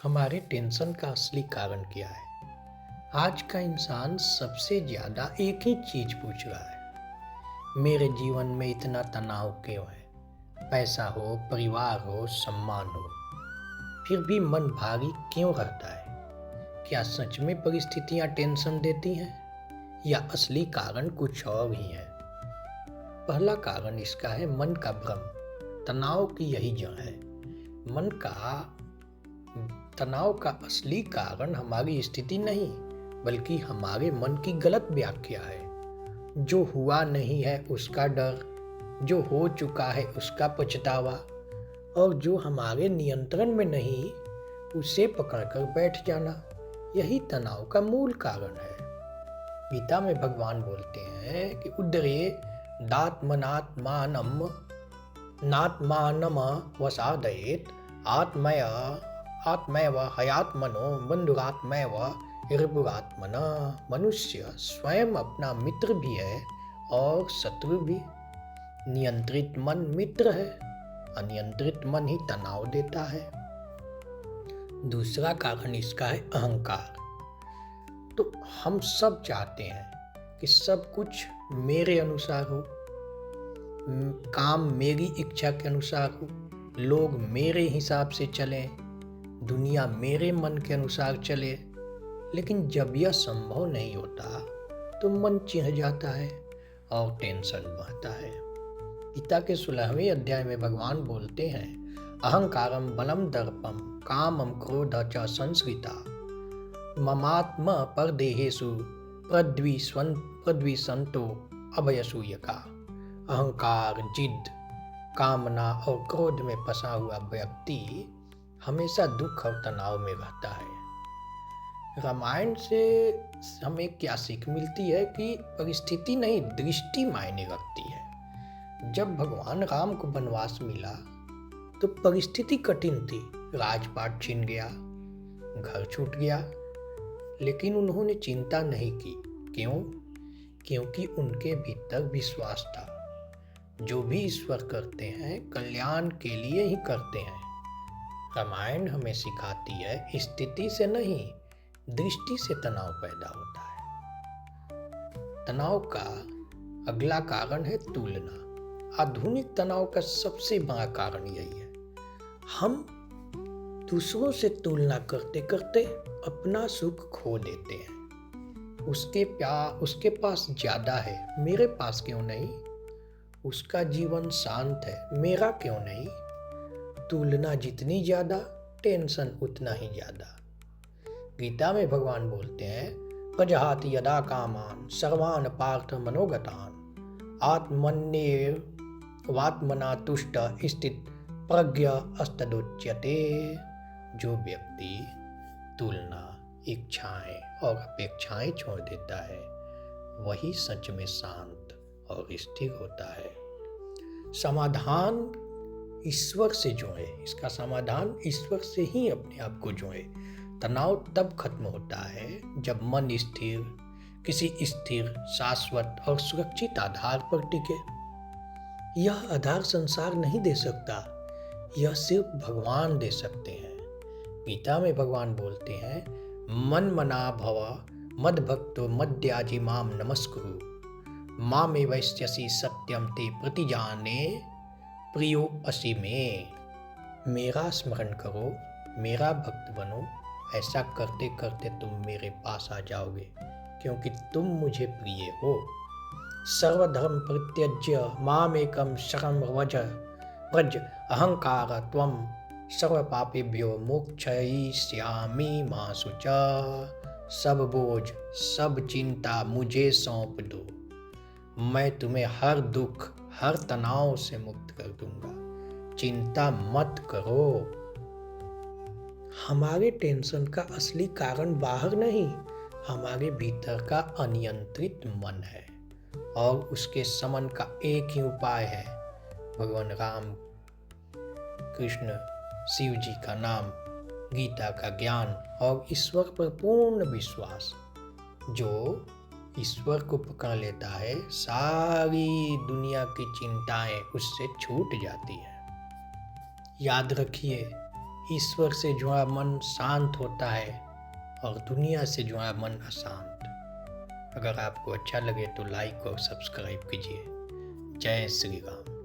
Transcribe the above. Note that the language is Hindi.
हमारे टेंशन का असली कारण क्या है? आज का इंसान सबसे ज्यादा एक ही चीज पूछ रहा है, मेरे जीवन में इतना तनाव क्यों है? पैसा हो, परिवार हो, सम्मान हो, फिर भी मन भारी क्यों रहता है? क्या सच में परिस्थितियां टेंशन देती हैं या असली कारण कुछ और ही है? पहला कारण इसका है मन का भ्रम। तनाव की यही जड़ है। मन का तनाव का असली कारण हमारी स्थिति नहीं, बल्कि हमारे मन की गलत व्याख्या है। जो हुआ नहीं है उसका डर, जो हो चुका है उसका पछतावा, और जो हमारे नियंत्रण में नहीं उसे पकड़कर बैठ जाना, यही तनाव का मूल कारण है। गीता में भगवान बोलते हैं कि उद्धरे दात्मनात्मानम नात्मानम वसादयेत आत्मय आत्मैव हयात्मनो बंधुरात्मैव रिपुरात्मन। मनुष्य स्वयं अपना मित्र भी है और शत्रु भी। नियंत्रित मन मित्र है, अनियंत्रित मन ही तनाव देता है। दूसरा कारण इसका है अहंकार। तो हम सब चाहते हैं कि सब कुछ मेरे अनुसार हो, काम मेरी इच्छा के अनुसार हो, लोग मेरे हिसाब से चलें, दुनिया मेरे मन के अनुसार चले। लेकिन जब यह संभव नहीं होता तो मन चिढ़ जाता है और टेंशन बढ़ता है। गीता के 16वें अध्याय में भगवान बोलते हैं, अहंकारम बलम दर्पम कामम क्रोध च संस्कृता ममात्म परदेहेषु प्रद्विषंतो अभयसूयका। अहंकार, जिद, कामना और क्रोध में फंसा हुआ व्यक्ति हमेशा दुख और तनाव में रहता है। रामायण से हमें क्या सीख मिलती है कि परिस्थिति नहीं, दृष्टि मायने रखती है। जब भगवान राम को वनवास मिला तो परिस्थिति कठिन थी। राजपाट छिन गया, घर छूट गया, लेकिन उन्होंने चिंता नहीं की। क्यों? क्योंकि उनके भीतर विश्वास था। जो भी ईश्वर करते हैं कल्याण के लिए ही करते हैं। रामायण हमें सिखाती है, स्थिति से नहीं, दृष्टि से तनाव पैदा होता है। तनाव का अगला कारण है तुलना। आधुनिक तनाव का सबसे बड़ा कारण यही है। हम दूसरों से तुलना करते करते अपना सुख खो देते हैं। उसके पास ज्यादा है, मेरे पास क्यों नहीं? उसका जीवन शांत है, मेरा क्यों नहीं? तुलना जितनी ज्यादा, टेंशन उतना ही ज्यादा। गीता में भगवान बोलते हैं, प्रजहाति यदा कामान सर्वान पार्थ मनोगतान आत्मन्येवात्मना तुष्ट स्थित प्रज्ञ अस्तदुच्यते। जो व्यक्ति तुलना, इच्छाएं और अपेक्षाएं छोड़ देता है वही सच में शांत और स्थिर होता है। समाधान ईश्वर से जोड़े। इसका समाधान ईश्वर से ही अपने आप को जोड़े। तनाव तब खत्म होता है जब मन स्थिर, किसी स्थिर, शाश्वत और सुरक्षित आधार पर टिके। यह आधार संसार नहीं दे सकता, यह सिर्फ भगवान दे सकते हैं। गीता में भगवान बोलते हैं, मन मना भव मद भक्तो मद्याजी माम नमस्कुरु मामे वैश्यसि सत्यम ते प्रतिजाने प्रियो असि में। मेरा स्मरण करो, मेरा भक्त बनो। ऐसा करते करते तुम मेरे पास आ जाओगे, क्योंकि तुम मुझे प्रिय हो। सर्वधर्म परित्यज्य मामेकम शरणं व्रज अहंकार त्वं सर्व पापेभ्यो मोक्षयिष्यामि मा शुचः। सब बोझ, सब चिंता मुझे सौंप दो, मैं तुम्हें हर दुख, हर तनाव से मुक्त कर दूंगा। चिंता मत करो। हमारे टेंशन का असली कारण बाहर नहीं, हमारे भीतर का अनियंत्रित मन है। और उसके शमन का एक ही उपाय है, भगवान राम, कृष्ण, शिव जी का नाम, गीता का ज्ञान और ईश्वर पर पूर्ण विश्वास। जो ईश्वर को पकड़ लेता है, सारी दुनिया की चिंताएं उससे छूट जाती है। याद रखिए, ईश्वर से जुड़ा मन शांत होता है और दुनिया से जुड़ा मन अशांत। अगर आपको अच्छा लगे तो लाइक और सब्सक्राइब कीजिए। जय श्री राम।